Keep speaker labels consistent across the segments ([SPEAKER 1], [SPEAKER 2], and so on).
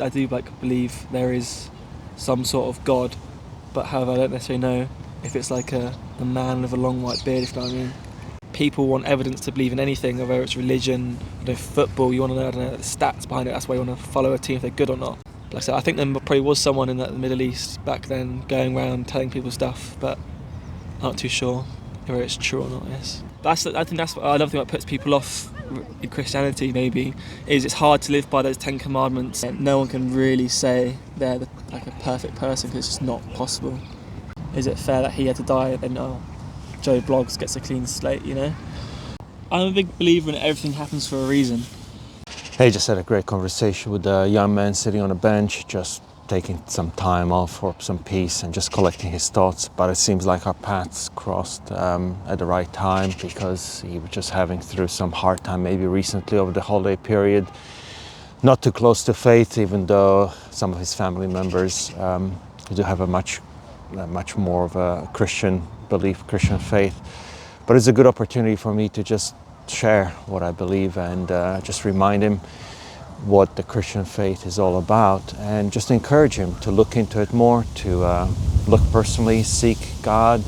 [SPEAKER 1] I do believe there is some sort of God, but however I don't necessarily know if it's like a man with a long white beard, if you know what I mean. People want evidence to believe in anything, whether it's religion, football, you want to know, the stats behind it, that's why you want to follow a team if they're good or not. Like I said, I think there probably was someone in the Middle East back then going around telling people stuff, but I'm not too sure whether it's true or not, yes. I think that's another thing that puts people off in Christianity, maybe, is it's hard to live by those 10 commandments. No one can really say they're a perfect person, because it's just not possible. Is it fair that he had to die and then Joe Bloggs gets a clean slate, you know? I'm a big believer in everything happens for a reason.
[SPEAKER 2] Hey, just had a great conversation with a young man sitting on a bench, just taking some time off for some peace and just collecting his thoughts. But it seems like our paths crossed at the right time, because he was just having through some hard time maybe recently over the holiday period. Not too close to faith, even though some of his family members do have a much more of a Christian belief, Christian faith. But it's a good opportunity for me to just share what I believe and just remind him what the Christian faith is all about, and just encourage him to look into it more, to look personally, seek God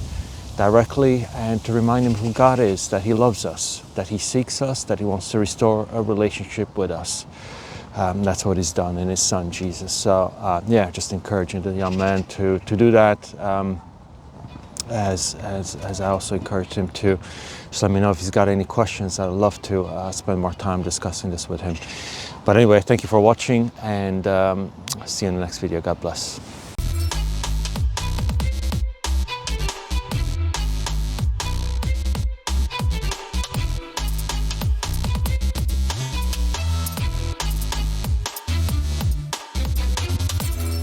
[SPEAKER 2] directly, and to remind him who God is, that he loves us, that he seeks us, that he wants to restore a relationship with us. That's what he's done in his son Jesus. So just encouraging the young man to do that, as I also encouraged him to just let me know if he's got any questions. I'd love to spend more time discussing this with him. But anyway, thank you for watching, and see you in the next video. God bless.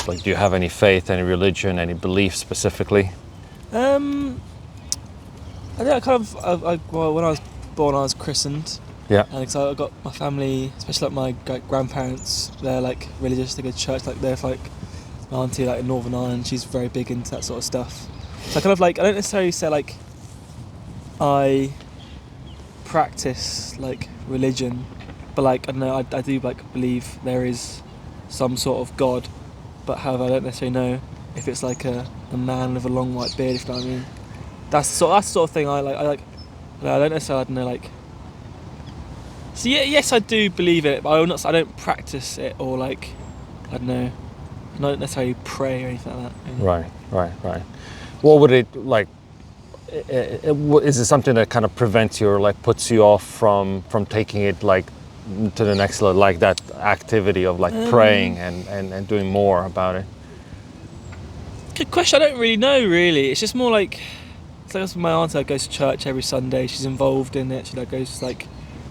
[SPEAKER 2] Like, do you have any faith, any religion, any belief specifically?
[SPEAKER 1] I think when I was born, I was christened.
[SPEAKER 2] Yeah.
[SPEAKER 1] And so I got my family, especially my grandparents, they're religious, they go to church. They're my auntie in Northern Ireland, she's very big into that sort of stuff. So I don't necessarily say I practice religion, but I don't know, I do believe there is some sort of God, but however I don't necessarily know if it's a man with a long white beard, if you know what I mean. That's the sort of thing I like. I don't necessarily know, So yes, I do believe it, but I don't practice it, or I don't know, I don't necessarily pray or anything like that.
[SPEAKER 2] Right. What would it is it something that kind of prevents you or puts you off from taking it to the next level, that activity of praying and doing more about it?
[SPEAKER 1] Good question. I don't really know. Really, it's just more it's my auntie goes to church every Sunday. She's involved in it. She goes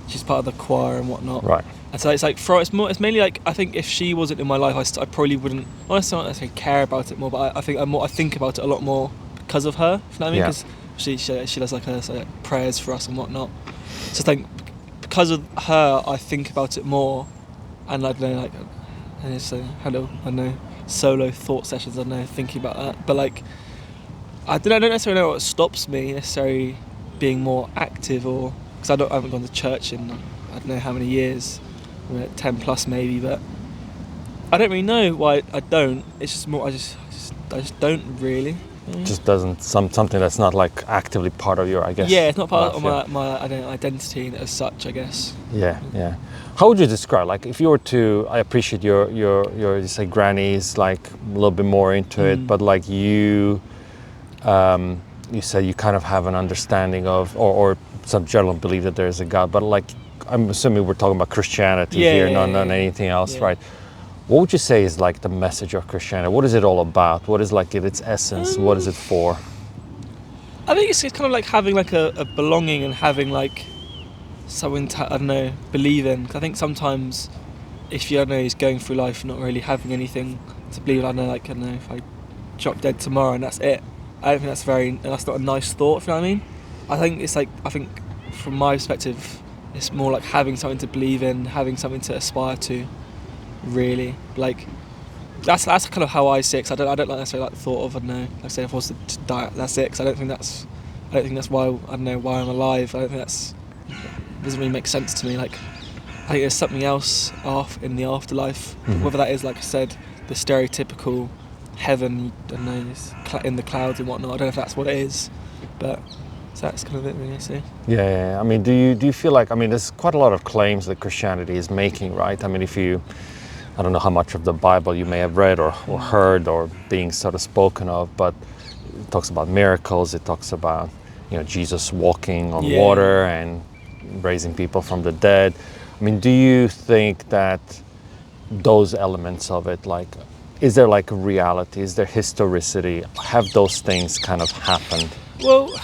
[SPEAKER 1] she's part of the choir and whatnot.
[SPEAKER 2] Right.
[SPEAKER 1] And so it's mainly I think if she wasn't in my life, I probably wouldn't. Honestly, I don't necessarily care about it more, but I think I think about it a lot more because of her. If you know what I mean? Because she does her prayers for us and whatnot. So I think because of her, I think about it more, and I don't know, and it's I don't know, solo thought sessions. I don't know, thinking about that, but I don't necessarily know what stops me necessarily being more active, or because I haven't gone to church in I don't know how many years, 10 plus maybe, but I don't really know why I don't. It's just more I just don't really.
[SPEAKER 2] Just doesn't something that's not actively part of your, I guess.
[SPEAKER 1] Yeah, it's not part of my I don't know, identity as such, I guess.
[SPEAKER 2] Yeah. How would you describe, if you were to, I appreciate your you say granny's a little bit more into it, but you say you kind of have an understanding of, or some general belief that there is a God, but I'm assuming we're talking about Christianity here, not anything else, right? What would you say is the message of Christianity? What is it all about? What is its essence? What is it for?
[SPEAKER 1] I think it's kind of having a belonging and having something to, I don't know, believe in. I think sometimes if you, I don't know, is going through life not really having anything to believe in, I don't know, if I drop dead tomorrow and that's it, I don't think that's not a nice thought, if you know what I mean. I think it's I think from my perspective, it's more having something to believe in, having something to aspire to, really. That's kind of how I see it, 'cause I don't necessarily the thought of, I don't know, I say if I was to die, that's it, 'cause I don't think that's why, I don't know, why I'm alive. I don't think it doesn't really make sense to me. I think there's something else in the afterlife. Whether that is, like I said, the stereotypical heaven, I don't know, in the clouds and whatnot. I don't know if that's what it is, but so that's kind of it, really. So.
[SPEAKER 2] Yeah. I mean, do you feel like, I mean, there's quite a lot of claims that Christianity is making, right? I mean, I don't know how much of the Bible you may have read or heard or being sort of spoken of, but it talks about miracles. It talks about, Jesus walking on water and raising people from the dead. I mean, do you think that those elements of it, like, is there like a reality? Is there historicity? Have those things kind of happened?
[SPEAKER 1] Well,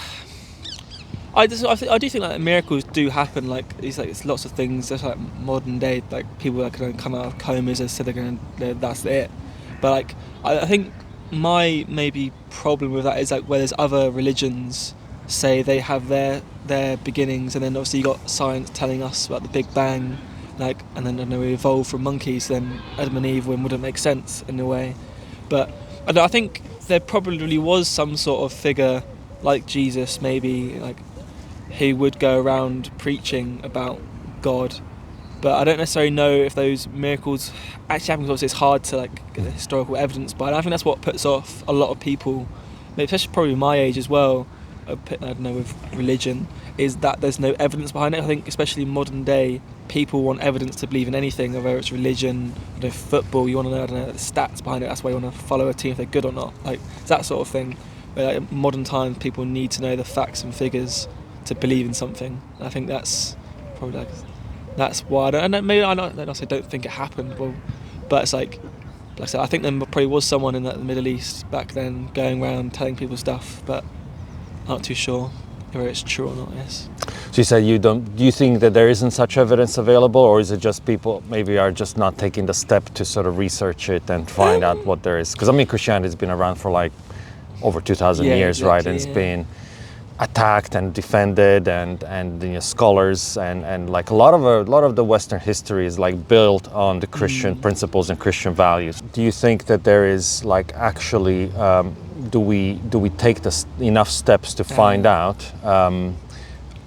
[SPEAKER 1] I do think like miracles do happen. Like it's lots of things. There's like modern day, like people that can come out of comas and said that's it. But like I think my maybe problem with that is like where there's other religions say they have their beginnings, and then obviously you got science telling us about the Big Bang, like, and then we evolved from monkeys. Then Adam and Eve wouldn't make sense in a way. But I think there probably was some sort of figure like Jesus, maybe like. Who would go around preaching about God, but I don't necessarily know if those miracles actually happen, because it's hard to like get the historical evidence. But I think that's what puts off a lot of people, maybe especially probably my age as well. I don't know, with religion, is that there's no evidence behind it. I think especially modern day people want evidence to believe in anything, whether it's religion, football. You want to know, the stats behind it. That's why you want to follow a team if they're good or not. Like that sort of thing. But like, modern times, people need to know the facts and figures to believe in something. I think that's probably that's why I don't think it happened. Well, but it's like I said, I think there probably was someone in the Middle East back then going around telling people stuff, but I'm not too sure whether it's true or not. Yes.
[SPEAKER 2] So you said do you think that there isn't such evidence available, or is it just people maybe are just not taking the step to sort of research it and find out what there is? Because I mean, Christianity's been around for like over 2,000 years, exactly, right? And it's been attacked and defended, and scholars and like a lot of the Western history is like built on the Christian principles and Christian values. Do you think that there is like actually do we take enough steps to find out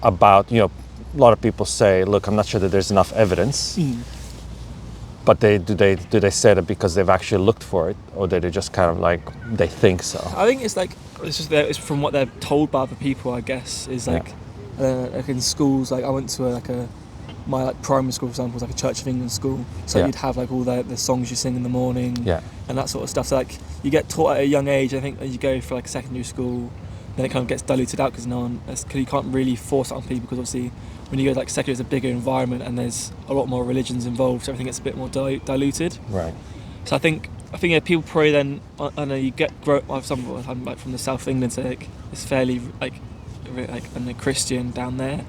[SPEAKER 2] about, a lot of people say, look, I'm not sure that there's enough evidence, but do they say that because they've actually looked for it, or do they just kind of like they think so?
[SPEAKER 1] I think it's like it's from what they're told by other people, I guess. Is like, like in schools, like I went to my primary school, for example, was like a Church of England school. So you'd have like all the songs you sing in the morning, and that sort of stuff. So like you get taught at a young age. I think as you go for like secondary school, then it kind of gets diluted out because you can't really force it on people, because obviously when you go like secondary, it's a bigger environment and there's a lot more religions involved, so everything gets a bit more diluted. Right. So I think people probably then, I know you grow up with someone like from the south of England, so like it's fairly like Christian down there.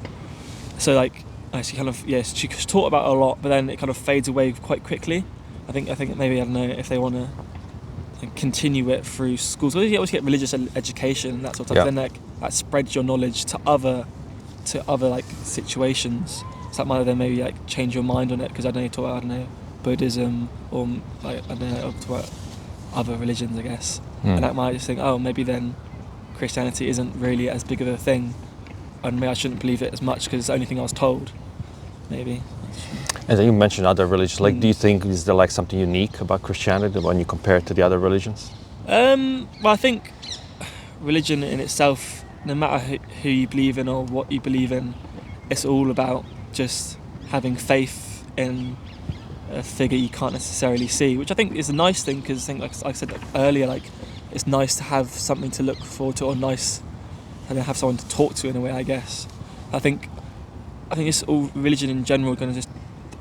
[SPEAKER 1] So like she kind of she's taught about it a lot, but then it kind of fades away quite quickly. I think maybe, I don't know, if they want to continue it through schools. You always get religious education and that sort of stuff. Then that spreads your knowledge to other like situations. So that might then maybe like change your mind on it, because I don't know, you talk about, Buddhism or like I don't know, talk about other religions, I guess. And that might just think, oh, maybe then Christianity isn't really as big of a thing, and maybe I shouldn't believe it as much because it's the only thing I was told. Maybe.
[SPEAKER 2] And then you mentioned other religions. Like, do you think is there like something unique about Christianity when you compare it to the other religions?
[SPEAKER 1] Well, I think religion in itself, no matter who you believe in or what you believe in, it's all about just having faith in a figure you can't necessarily see, which I think is a nice thing, because I think, like I said earlier, like it's nice to have something to look forward to, or nice and have someone to talk to in a way, I guess. I think it's all religion in general going to just,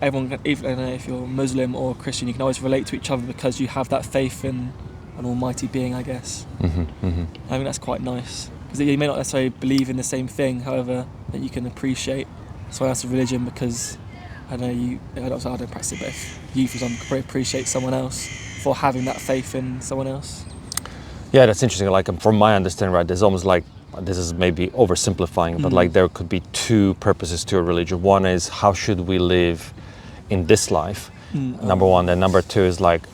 [SPEAKER 1] everyone can, even if you're Muslim or Christian, you can always relate to each other because you have that faith in an almighty being, I guess. I think that's quite nice, because you may not necessarily believe in the same thing, however, that you can appreciate someone else's religion, because I don't practice it, but if you, for example, could appreciate someone else for having that faith in someone else. Yeah,
[SPEAKER 2] that's interesting. Like, from my understanding, right, there's almost like, this is maybe oversimplifying, but like there could be two purposes to a religion. One is, how should we live in this life? Number one. And number two is like,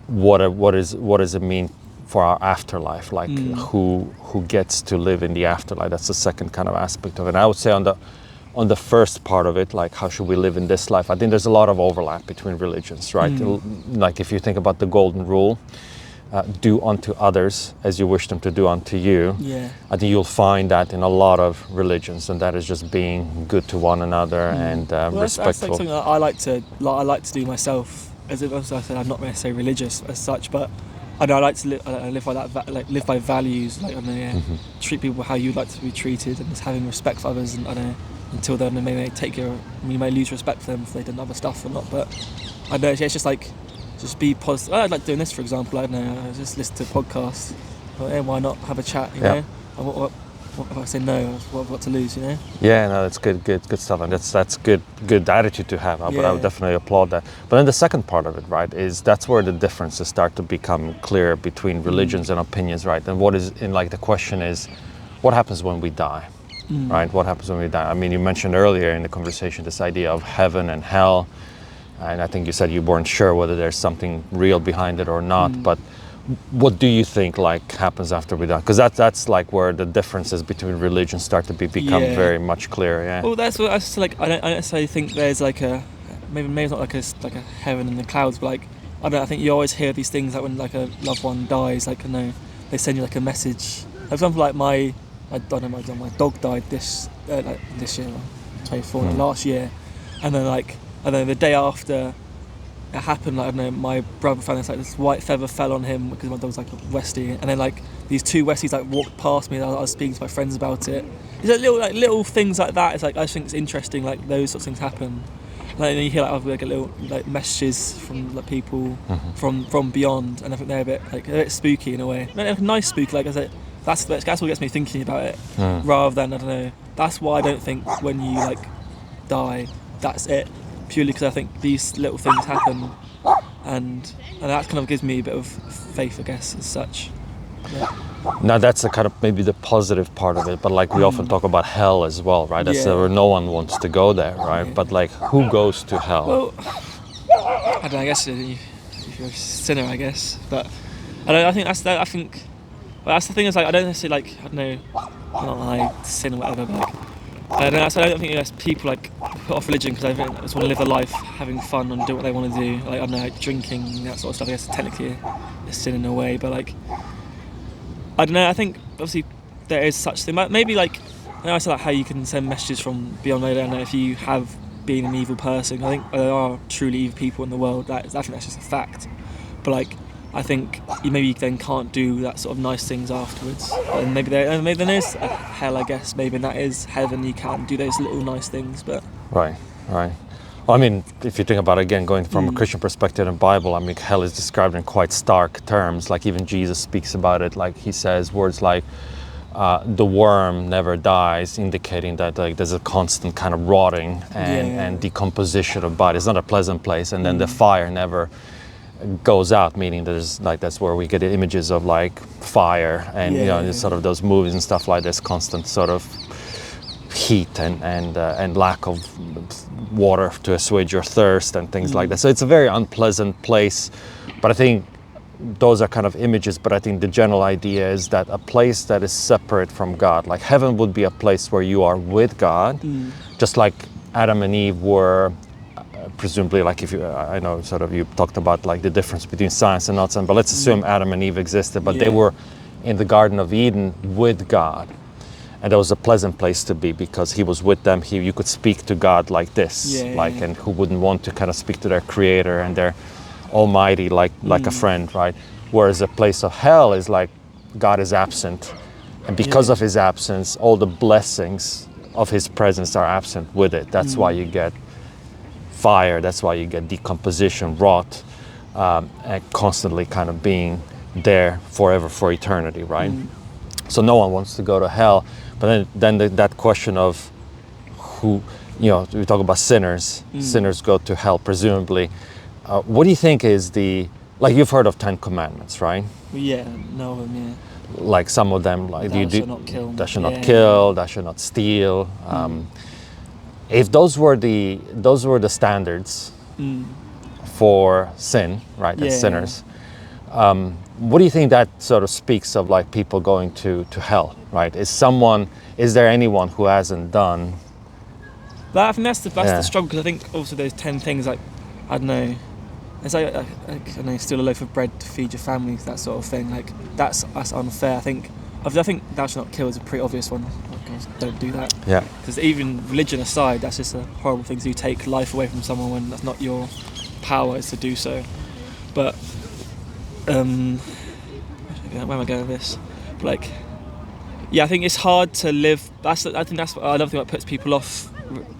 [SPEAKER 2] what does it mean for our afterlife? Like who gets to live in the afterlife? That's the second kind of aspect of it. And I would say on on the first part of it, like how should we live in this life, I think there's a lot of overlap between religions, right? Like if you think about the golden rule, do unto others as you wish them to do unto you.
[SPEAKER 1] Yeah.
[SPEAKER 2] I think you'll find that in a lot of religions, and that is just being good to one another and
[SPEAKER 1] Well, that's
[SPEAKER 2] respectful.
[SPEAKER 1] like something that I like to do myself. As I said, I'm not necessarily religious as such, but I like to live by that, live by values. Like I don't know, treat people how you'd like to be treated, and just having respect for others. And I don't know, until then, you may lose respect for them if they've done other stuff or not. But I know it's just like. Just be positive. I like doing this, for example. I don't know. I just listen to podcasts. Well, hey, why not have a chat? You know. And what if I say no? What I've got to lose? You know.
[SPEAKER 2] Yeah, no, that's good stuff, and that's good attitude to have. But I would definitely applaud that. But then the second part of it, right, is that's where the differences start to become clear between religions and opinions, right? And the question is, what happens when we die, right? What happens when we die? I mean, you mentioned earlier in the conversation this idea of heaven and hell. And I think you said you weren't sure whether there's something real behind it or not. But what do you think happens after we die? Because that's like where the differences between religions start to become very much clear. Yeah.
[SPEAKER 1] Well, that's what I was like. I don't necessarily think there's like a maybe it's not like a heaven in the clouds, but like I don't know, I think you always hear these things like when like a loved one dies, like they send you like a message. For example, like my dog died this year, 24 last year, and then the day after it happened, like I don't know, my brother found this white feather fell on him because my dog was like a Westie, and then like these two Westies like walked past me, and I was speaking to my friends about it. It's like little things like that. It's like I just think it's interesting, like those sorts of things happen. Like you hear like a little like messages from like people from beyond, and I think they're a bit spooky in a way. Nice spooky, like I said. That's what gets me thinking about it, rather than I don't know. That's why I don't think when you like die, that's it. Purely because I think these little things happen, and that kind of gives me a bit of faith, I guess, as such. Yeah.
[SPEAKER 2] Now that's a kind of maybe the positive part of it, but like we often talk about hell as well, right? That's where no one wants to go there, right? Yeah. But like, who goes to hell?
[SPEAKER 1] Well, I don't know. I guess if you're a sinner, I guess. But I think that's the thing is like I don't necessarily like I don't know, not like sin or whatever, but like. I don't think there's people like put off religion because I just want to live a life having fun and do what they want to do. Like I don't know, like drinking, that sort of stuff. I guess technically a sin in a way, but like I don't know. I think obviously there is such thing. Maybe like I said, like how you can send messages from beyond. I don't know if you have been an evil person. I think there are truly evil people in the world. I think that's just a fact. But like I think you maybe then can't do that sort of nice things afterwards, and maybe there is a hell, I guess. Maybe that is heaven. You can't do those little nice things, but
[SPEAKER 2] right. Well, I mean, if you think about it again, going from a Christian perspective in the Bible, I mean, hell is described in quite stark terms. Like even Jesus speaks about it. Like he says words like, "The worm never dies," indicating that like there's a constant kind of rotting and decomposition of body. It's not a pleasant place, and then the fire never goes out, meaning there's like that's where we get the images of like fire and sort of those movies and stuff like this constant sort of heat and lack of water to assuage your thirst and things like that. So it's a very unpleasant place, but I think those are kind of images. But I think the general idea is that a place that is separate from God, like heaven would be a place where you are with God, just like Adam and Eve were. Presumably, like if you, I know sort of you talked about like the difference between science and not science, but let's assume Adam and Eve existed, but they were in the Garden of Eden with God. And that was a pleasant place to be because he was with them. You could speak to God like this, and who wouldn't want to kind of speak to their creator and their almighty like a friend, right? Whereas a place of hell is like God is absent. And because of his absence, all the blessings of his presence are absent with it. That's why you get fire, that's why you get decomposition, rot, and constantly kind of being there forever for eternity, right? So no one wants to go to hell. But then that question of who, we talk about sinners, sinners go to hell, presumably. What do you think is like you've heard of 10 Commandments, right?
[SPEAKER 1] Yeah, know them, yeah.
[SPEAKER 2] Like some of them, like
[SPEAKER 1] thou shalt not kill.
[SPEAKER 2] Thou shalt not kill, thou shalt not steal. If those were the standards for sin, right, as sinners, what do you think that sort of speaks of like people going to hell, right? Is there anyone who hasn't done
[SPEAKER 1] But I think that's the struggle, because I think also those 10 things, like, I don't know, it's like I don't know, steal a loaf of bread to feed your family, that sort of thing. Like that's unfair. I think thou shalt not kill is a pretty obvious one. Like, don't do that.
[SPEAKER 2] Yeah.
[SPEAKER 1] Because even religion aside, that's just a horrible thing to do. Take life away from someone when that's not your power is to do so. But where am I going with this? Like, yeah, I think it's hard to live. I think that's another thing that puts people off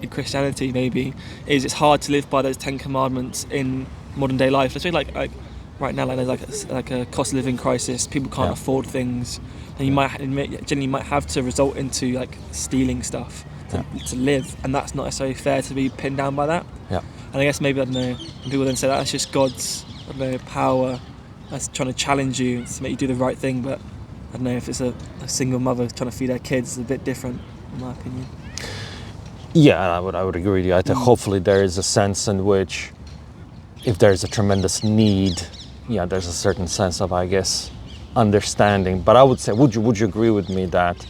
[SPEAKER 1] in Christianity. Maybe is it's hard to live by those 10 commandments in modern day life. Especially like right now, like there's like a cost of living crisis. People can't afford things, and you might have to resort into like stealing stuff to live, and that's not necessarily fair to be pinned down by that.
[SPEAKER 2] Yeah.
[SPEAKER 1] And I guess maybe, I don't know, people then say that's just God's, I don't know, power that's trying to challenge you to make you do the right thing. But I don't know, if it's a single mother trying to feed her kids, it's a bit different, in my opinion.
[SPEAKER 2] Yeah, I would agree with you. I think hopefully there is a sense in which, if there's a tremendous need, there's a certain sense of, I guess, understanding. But I would say, would you agree with me that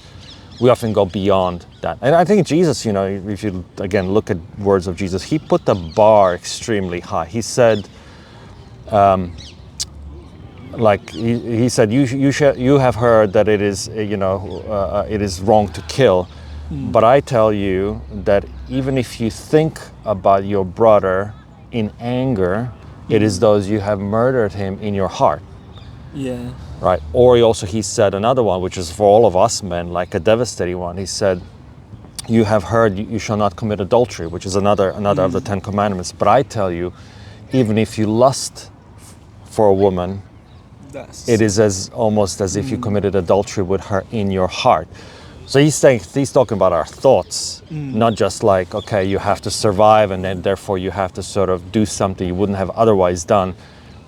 [SPEAKER 2] we often go beyond that? And I think Jesus, if you again look at words of Jesus, he put the bar extremely high. He said, he said, you have heard that it is, it is wrong to kill. But I tell you that even if you think about your brother in anger, it is those you have murdered him in your heart.
[SPEAKER 1] Yeah.
[SPEAKER 2] Right. Or he said another one, which is for all of us men, like a devastating one. He said, you have heard you shall not commit adultery, which is another of the 10 commandments. But I tell you, even if you lust for a woman, it is almost as if you committed adultery with her in your heart. So he's talking about our thoughts, not just like, okay, you have to survive and then therefore you have to sort of do something you wouldn't have otherwise done,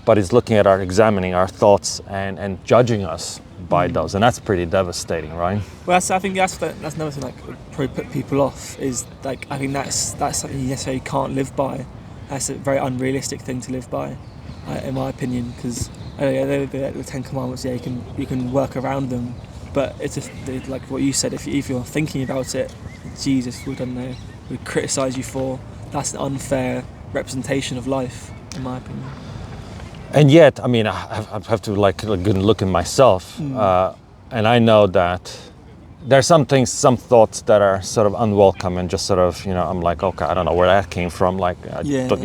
[SPEAKER 2] but he's looking at examining our thoughts and judging us by those, and that's pretty devastating, right?
[SPEAKER 1] Well, I think that's another thing that would probably put people off, is like, I think that's something you necessarily can't live by. That's a very unrealistic thing to live by, in my opinion, because the 10 Commandments, you can work around them. But it's just like what you said, if you're thinking about it, Jesus would criticise you for. That's an unfair representation of life, in my opinion.
[SPEAKER 2] And yet, I mean, I have to look at myself, and I know that there are some thoughts that are sort of unwelcome and just sort of, I'm like, okay, I don't know where that came from, but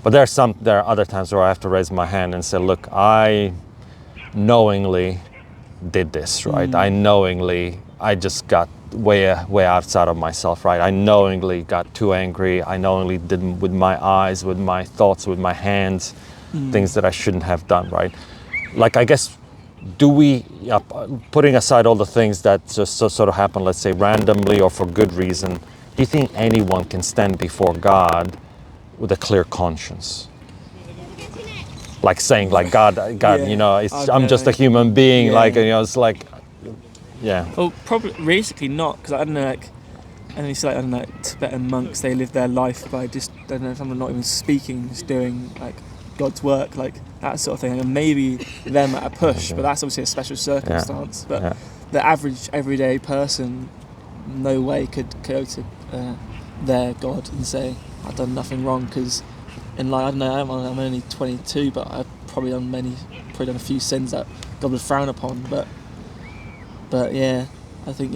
[SPEAKER 2] there are other times where I have to raise my hand and say, look, I knowingly did this, right? I just got way outside of myself, right? I knowingly got too angry. I knowingly did with my eyes, with my thoughts, with my hands, things that I shouldn't have done, right? Like, I guess, do we, putting aside all the things that just sort of happen, let's say randomly or for good reason, do you think anyone can stand before God with a clear conscience? Like saying, like, God, I'm just a human being, it's like, yeah.
[SPEAKER 1] Well, probably realistically not, because I don't know, Tibetan monks, they live their life by just, I don't know, someone not even speaking, just doing like God's work, like that sort of thing. And maybe them at a push, but that's obviously a special circumstance. But the average everyday person, no way could go to their God and say, I've done nothing wrong, because in life, I don't know, I'm only 22, but I've probably done a few sins that God would frown upon. But yeah, I think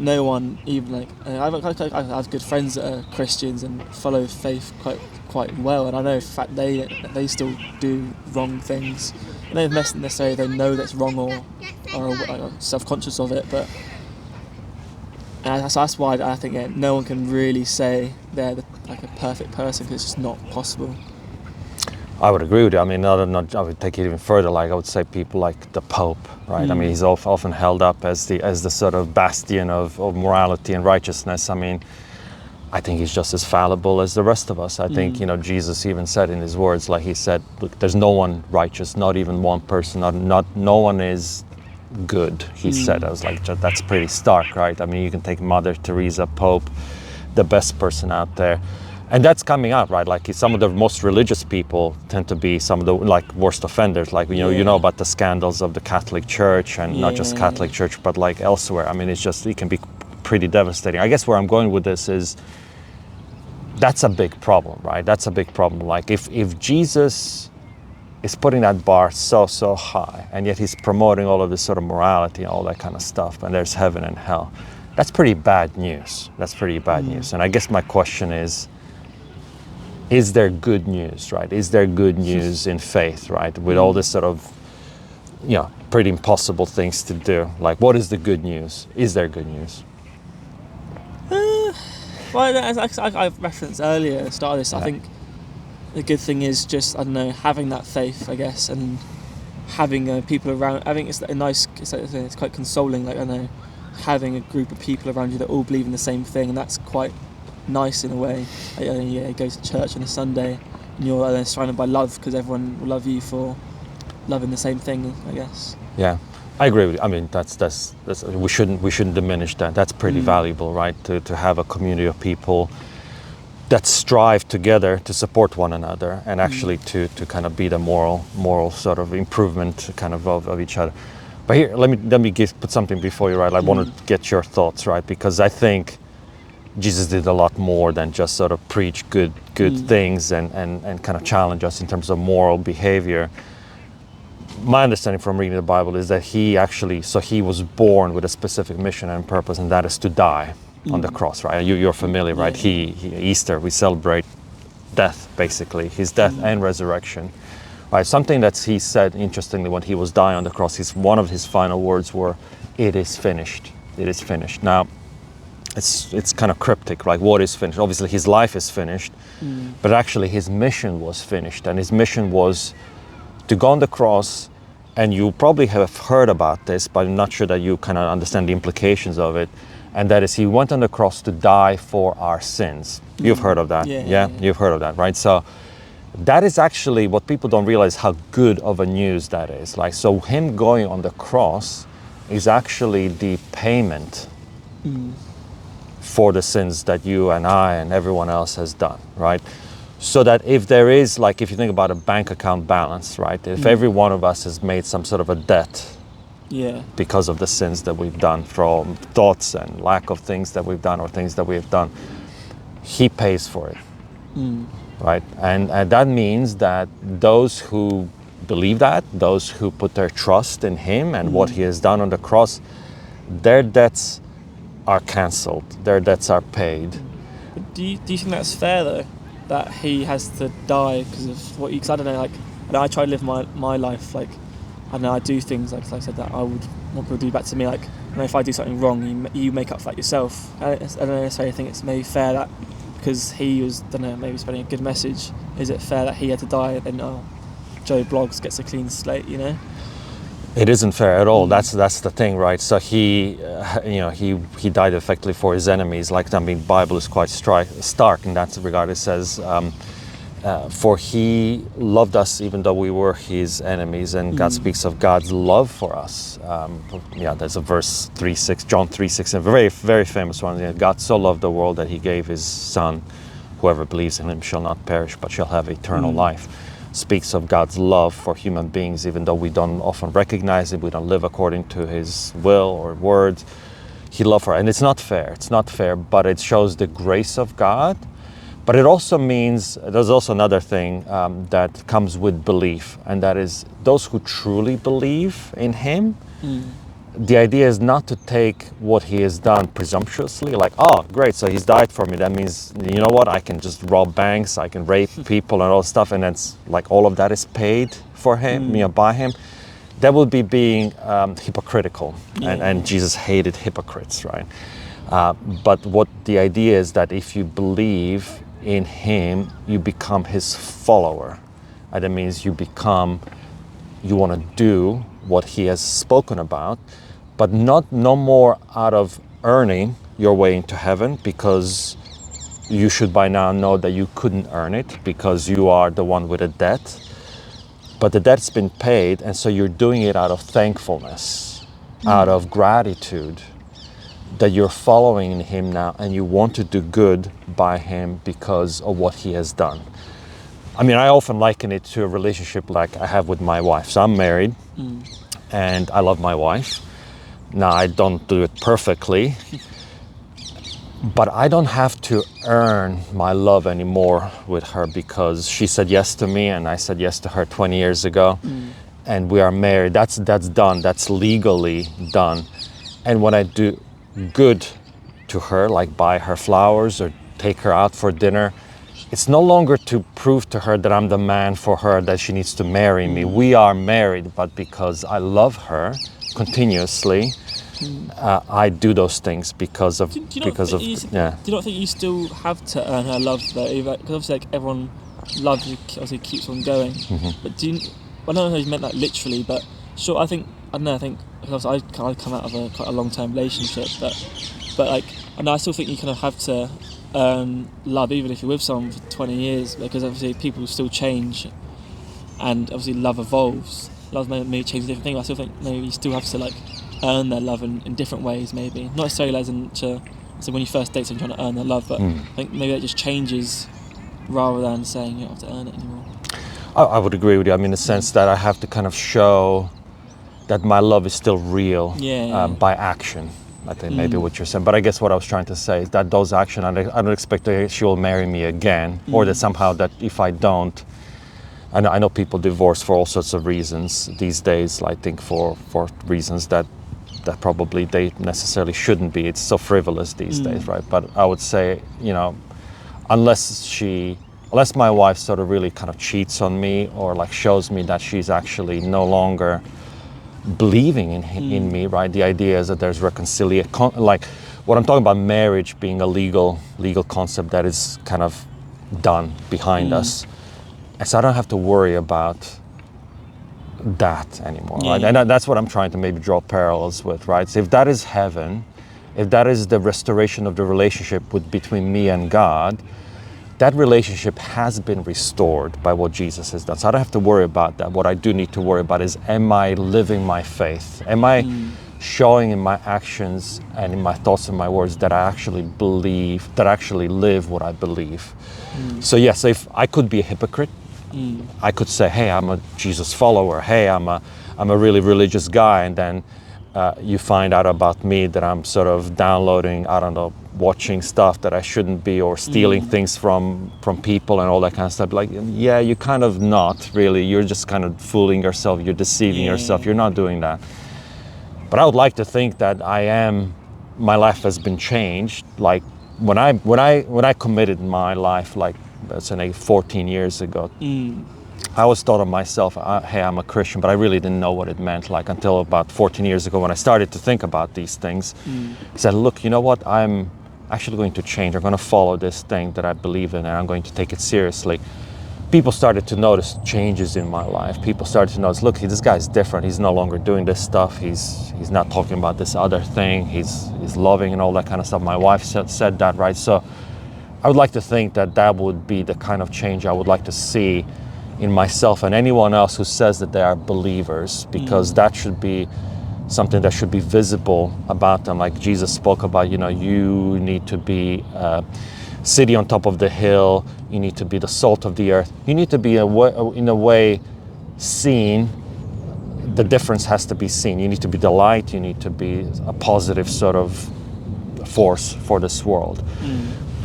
[SPEAKER 1] no one, even like, I have good friends that are Christians and follow faith quite well, and I know in fact they still do wrong things. And they don't necessarily they know that's wrong or are self-conscious of it, but that's why I think no one can really say they're like a perfect person, because it's just not possible.
[SPEAKER 2] I would agree with you. I mean, I would take it even further. Like, I would say people like the Pope, right? I mean, he's often held up as the sort of bastion of morality and righteousness. I mean, I think he's just as fallible as the rest of us. I think, Jesus even said in his words, like he said, look, there's no one righteous, not even one person, no one is good, he said. I was like, that's pretty stark, right? I mean, you can take Mother Teresa, Pope, the best person out there. And that's coming out, right? Like, some of the most religious people tend to be some of the worst offenders. Like, you know about the scandals of the Catholic Church, and not just Catholic Church, but like elsewhere. I mean, it can be pretty devastating. I guess where I'm going with this is, that's a big problem, right? That's a big problem. Like if Jesus is putting that bar so high, and yet he's promoting all of this sort of morality and all that kind of stuff, and there's heaven and hell, that's pretty bad news. That's pretty bad news. And I guess my question is there good news, right? Is there good news in faith, right? With all this sort of, pretty impossible things to do. Like, what is the good news? Is there good news?
[SPEAKER 1] Well, as I referenced earlier at the start of this, I think the good thing is just, I don't know, having that faith, I guess, and having people around. I think it's a nice, it's quite consoling, like, I don't know, having a group of people around you that all believe in the same thing, and that's quite nice in a way. Like, you go to church on a Sunday, and you're surrounded by love, because everyone will love you for loving the same thing, I guess.
[SPEAKER 2] Yeah, I agree with you. I mean, that's we shouldn't diminish that. That's pretty valuable, right? To have a community of people that strive together to support one another, and actually to kind of be the moral sort of improvement kind of each other. But here, let me put something before you, right? I want to get your thoughts, right? Because I think Jesus did a lot more than just sort of preach good things and kind of challenge us in terms of moral behavior. My understanding from reading the Bible is that he was born with a specific mission and purpose, and that is to die on the cross, right? You're familiar, right? Easter, we celebrate death, basically, his death and resurrection, right? Something that he said, interestingly, when he was dying on the cross, one of his final words were, "It is finished. It is finished." Now, it's kind of cryptic, like, what is finished? Obviously, his life is finished, but actually his mission was finished, and his mission was to go on the cross. And you probably have heard about this, but I'm not sure that you kind of understand the implications of it. And that is, he went on the cross to die for our sins. You've heard of that. Yeah, you've heard of that, right? So that is actually what people don't realize, how good of a news that is. Like, so him going on the cross is actually the payment for the sins that you and I and everyone else has done, right? So that if there is, like, if you think about a bank account balance, right? If every one of us has made some sort of a debt because of the sins that we've done, from thoughts and lack of things that we've done or things that we've done, he pays for it, right? And that means that those who believe that, those who put their trust in him and what he has done on the cross, their debts are cancelled, their debts are paid.
[SPEAKER 1] But do you think that's fair, though? That he has to die because of what because I don't know, like, I try to live my life, like, I know I do things like I said that I would want people to do back to me, like, if I do something wrong, you make up for that yourself. I don't necessarily think it's maybe fair that because he was, maybe spreading a good message, is it fair that he had to die and Joe Bloggs gets a clean slate,
[SPEAKER 2] It isn't fair at all. That's the thing, right? So he died effectively for his enemies. Like, Bible is quite stark in that regard. It says, "For he loved us even though we were his enemies," and God speaks of God's love for us. There's a verse 3:6, John 3:6, a very very famous one. God so loved the world that he gave his Son. Whoever believes in him shall not perish, but shall have eternal life. Speaks of God's love for human beings, even though we don't often recognize it, we don't live according to his will or words. He loved her, and it's not fair, but it shows the grace of God. But it also means, there's also another thing that comes with belief, and that is those who truly believe in him, the idea is not to take what he has done presumptuously, like, oh, great, so he's died for me. That means, you know what, I can just rob banks, I can rape people and all stuff, and that's like all of that is paid for him, by him. That would be being hypocritical, and Jesus hated hypocrites, right? But what the idea is that if you believe in him, you become his follower. And that means you want to do what he has spoken about, but no more out of earning your way into heaven, because you should by now know that you couldn't earn it because you are the one with a debt. But the debt's been paid, and so you're doing it out of thankfulness, out of gratitude that you're following him now, and you want to do good by him because of what he has done. I often liken it to a relationship like I have with my wife. So I'm married, and I love my wife. Now, I don't do it perfectly, But I don't have to earn my love anymore with her, because she said yes to me and I said yes to her 20 years ago. And we are married. That's done. That's legally done. And when I do good to her, like buy her flowers or take her out for dinner, it's no longer to prove to her that I'm the man for her, that she needs to marry me. We are married, but because I love her continuously, I do those things because of
[SPEAKER 1] Do you not think you still have to earn her love though? Because obviously, like, everyone loves you, obviously keeps on going. But I don't know if you meant that literally, but sure, I think because I come out of quite a long-term relationship, but like, I still think you kind of have to earn love, even if you're with someone for 20 years, because obviously people still change, and obviously love evolves. Love may change different things. I still think maybe you still have to like earn their love in different ways, maybe not necessarily as in so when you first date someone, trying to earn their love, but I think maybe that just changes rather than saying you don't have to earn it anymore.
[SPEAKER 2] I would agree with you. I mean, in the sense that I have to kind of show that my love is still real by action. I think maybe what you're saying. But I guess what I was trying to say is that those actions, I don't expect that she will marry me again, or that somehow that if I don't, I know people divorce for all sorts of reasons these days. I think for reasons that probably they necessarily shouldn't be. It's so frivolous these days, right? But I would say, unless my wife sort of really kind of cheats on me, or like shows me that she's actually no longer believing in me, right? The idea is that there's reconciliation, like what I'm talking about, marriage being a legal concept that is kind of done behind us. And so I don't have to worry about that anymore, right? And that's what I'm trying to maybe draw parallels with, right? So if that is heaven, if that is the restoration of the relationship between me and God, that relationship has been restored by what Jesus has done. So I don't have to worry about that. What I do need to worry about is, am I living my faith? Am I showing in my actions and in my thoughts and my words that I actually believe, that I actually live what I believe? So yes, if I could be a hypocrite, I could say, hey, I'm a Jesus follower. Hey, I'm a really religious guy. And then you find out about me that I'm sort of downloading, I don't know, watching stuff that I shouldn't be, or stealing things from people and all that kind of stuff. Like, yeah, you're kind of not really. You're just kind of fooling yourself. You're deceiving yourself. You're not doing that. But I would like to think that my life has been changed. Like when I committed my life, like let's say 14 years ago, I always thought of myself, hey, I'm a Christian, but I really didn't know what it meant, like until about 14 years ago when I started to think about these things. I said, look, you know what, I'm actually going to change. I'm going to follow this thing that I believe in, and I'm going to take it seriously. People started to notice changes in my life. People started to notice, look, this guy's different. He's no longer doing this stuff. He's not talking about this other thing. He's loving and all that kind of stuff. My wife said that, right? So I would like to think that would be the kind of change I would like to see in myself and anyone else who says that they are believers, because that should be something that should be visible about them. Like Jesus spoke about, you need to be a city on top of the hill. You need to be the salt of the earth. You need to be in a way seen. The difference has to be seen. You need to be the light. You need to be a positive sort of force for this world.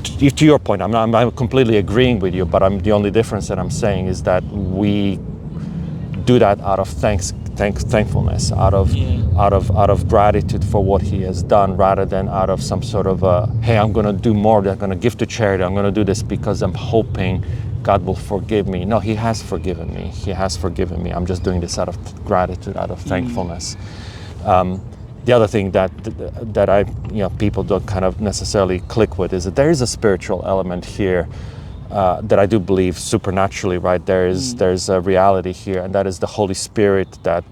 [SPEAKER 2] To your point, I'm completely agreeing with you, but the only difference that I'm saying is that we do that out of thankfulness, out of gratitude for what He has done, rather than out of some sort of hey, I'm going to do more. I'm going to give to charity. I'm going to do this because I'm hoping God will forgive me. No, He has forgiven me. He has forgiven me. I'm just doing this out of gratitude, out of thankfulness. The other thing that I people don't kind of necessarily click with is that there is a spiritual element here that I do believe supernaturally, right? There's a reality here, and that is the Holy Spirit. That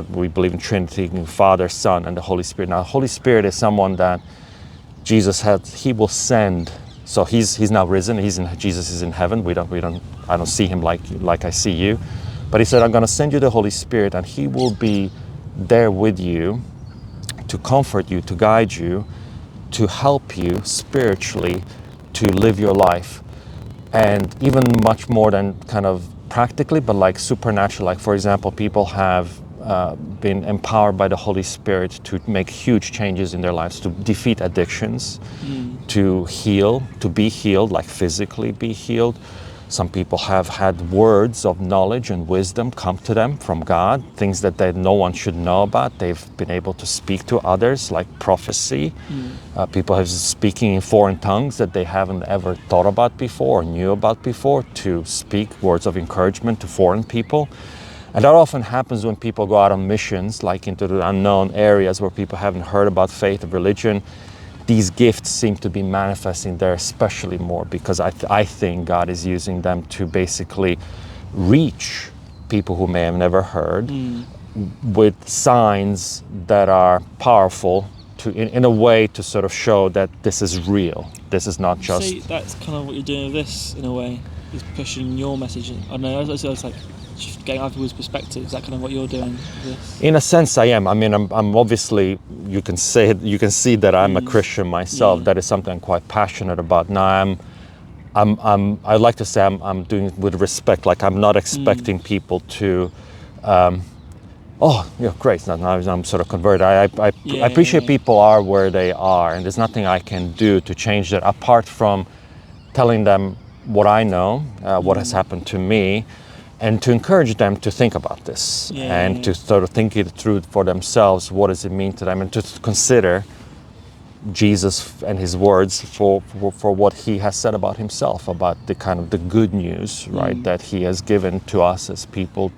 [SPEAKER 2] we believe in Trinity, in Father, Son, and the Holy Spirit. Now, the Holy Spirit is someone that Jesus He will send. So He's now risen. Jesus is in heaven. I don't see Him like I see you, but He said, I'm going to send you the Holy Spirit, and He will be there with you, to comfort you, to guide you, to help you spiritually to live your life. And even much more than kind of practically, but like supernatural. Like, for example, people have been empowered by the Holy Spirit to make huge changes in their lives, to defeat addictions, to heal, to be healed, like physically be healed. Some people have had words of knowledge and wisdom come to them from God, things that no one should know about. They've been able to speak to others, like prophecy. People have speaking in foreign tongues that they haven't ever thought about before or knew about before, to speak words of encouragement to foreign people. And that often happens when people go out on missions, like into the unknown areas where people haven't heard about faith or religion. These gifts seem to be manifesting there especially more, because I think God is using them to basically reach people who may have never heard with signs that are powerful in a way to sort of show that this is real. This is not just...
[SPEAKER 1] See, that's kind of what you're doing with this, in a way, is pushing your message. I know, it's like just getting other people's perspective. Is that kind of what you're doing with this?
[SPEAKER 2] In a sense, I am. I mean, I'm obviously, you can see that I'm a Christian myself.
[SPEAKER 1] Yeah.
[SPEAKER 2] That is something I'm quite passionate about. Now, I'd like to say I'm doing it with respect. Like, I'm not expecting people to, oh, yeah, great. Now I'm sort of converted. I appreciate people are where they are, and there's nothing I can do to change that apart from telling them what I know, what has happened to me, and to encourage them to think about this to sort of think it through for themselves. What does it mean to them, and to consider Jesus and his words for what he has said about himself, about the kind of the good news, right, that he has given to us as people,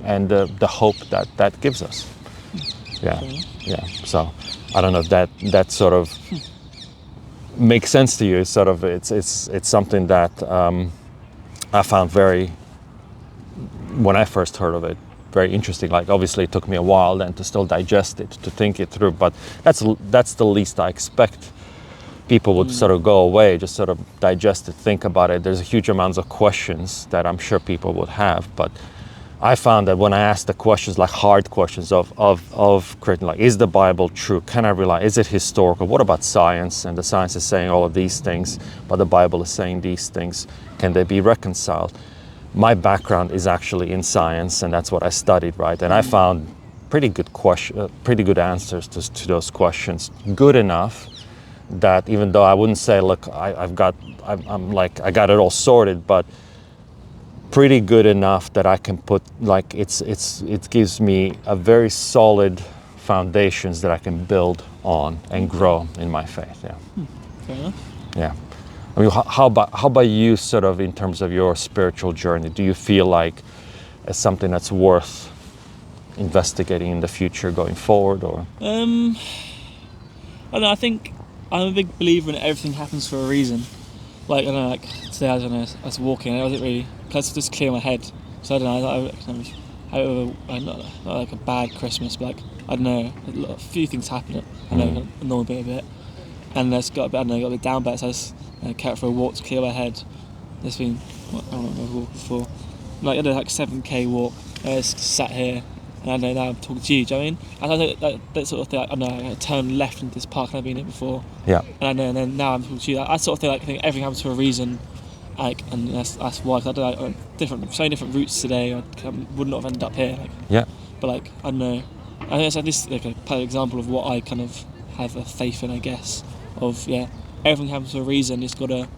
[SPEAKER 2] and the hope that gives us. Yeah. So I don't know if that sort of makes sense to you. It's sort of it's something that I found very, when I first heard of it, very interesting. Like, obviously it took me a while then to still digest it, to think it through, but that's the least I expect. People would sort of go away, just sort of digest it, think about it. There's a huge amounts of questions that I'm sure people would have, but I found that when I asked the questions, like hard questions of creating, like, is the Bible true? Can I rely? Is it historical? What about science? And the science is saying all of these things, but the Bible is saying these things. Can they be reconciled? My background is actually in science, and that's what I studied, right? And I found pretty good answers to those questions. Good enough that even though I wouldn't say, look, I got it all sorted, but pretty good enough that I can put, like, it gives me a very solid foundations that I can build on and grow in my faith. Yeah.
[SPEAKER 1] Fair enough.
[SPEAKER 2] Yeah. I mean, how about you, sort of, in terms of your spiritual journey? Do you feel like it's something that's worth investigating in the future going forward, or?
[SPEAKER 1] I don't know. I think I'm a big believer in everything happens for a reason. Like, I don't know, like today, I was walking and I wasn't really, because just clear my head. So I don't know, not like a bad Christmas, but like, I don't know, a few things happened. I know, annoyed me a bit. And I got a bit down bad, so I just came out for a walk to clear my head. There's been, I don't know, I've walked before. Like, I did like 7k walk, I just sat here, and I know now I'm talking to you, do you know what I mean? And that sort of thing, like, I know, I turned left into this park, and I've been here before.
[SPEAKER 2] Yeah.
[SPEAKER 1] And I know, and then now I'm talking to you. I sort of I think everything happens for a reason, like, and that's why, cause I did like so many different routes today, I would not have ended up here. Like,
[SPEAKER 2] yeah.
[SPEAKER 1] But like, I don't know, I think this is like a perfect example of what I kind of have a faith in, I guess, of, everything happens for a reason. It's gotta,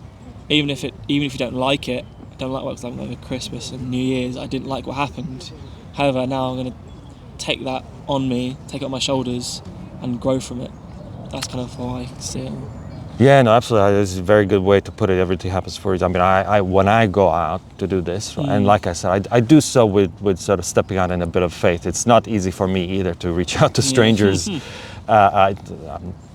[SPEAKER 1] even if you don't like it, I don't like what's like Christmas and New Year's, I didn't like what happened. However, now I'm gonna take that on me, take it on my shoulders, and grow from it. That's kind of how I see it.
[SPEAKER 2] Yeah, no, absolutely. It's a very good way to put it. Everything happens for a reason. I mean, I when I go out to do this, right, and like I said, I do so with sort of stepping out in a bit of faith. It's not easy for me either to reach out to strangers. I'm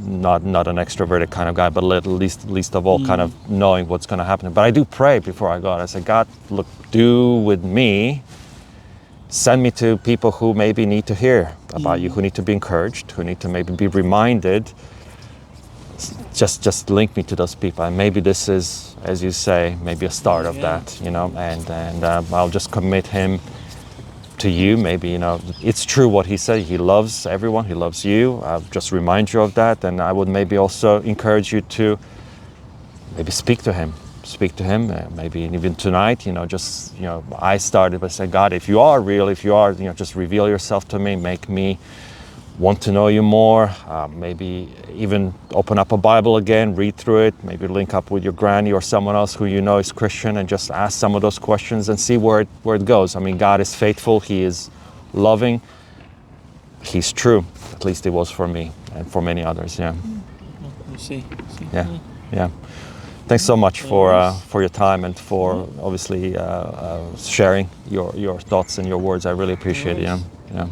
[SPEAKER 2] not an extroverted kind of guy, but least of all kind of knowing what's going to happen. But I do pray before I go out. I say, God, look, do with me, send me to people who maybe need to hear about you, who need to be encouraged, who need to maybe be reminded. Just link me to those people, and maybe this is, as you say, maybe a start of that, you know, and I'll just commit him to you. Maybe, you know, it's true what he said. He loves everyone. He loves you. I'll just remind you of that, and I would maybe also encourage you to maybe speak to him speak to him, maybe even tonight, just, I started by saying, God, if you are real, if you are, just reveal yourself to me, make me want to know you more, maybe even open up a Bible again, read through it, maybe link up with your granny or someone else who is Christian and just ask some of those questions and see where it goes. I mean, God is faithful, he is loving, he's true, at least it was for me and for many others, yeah.
[SPEAKER 1] We'll see.
[SPEAKER 2] Yeah. Thanks so much for your time and for obviously sharing your thoughts and your words. I really appreciate it. Yeah.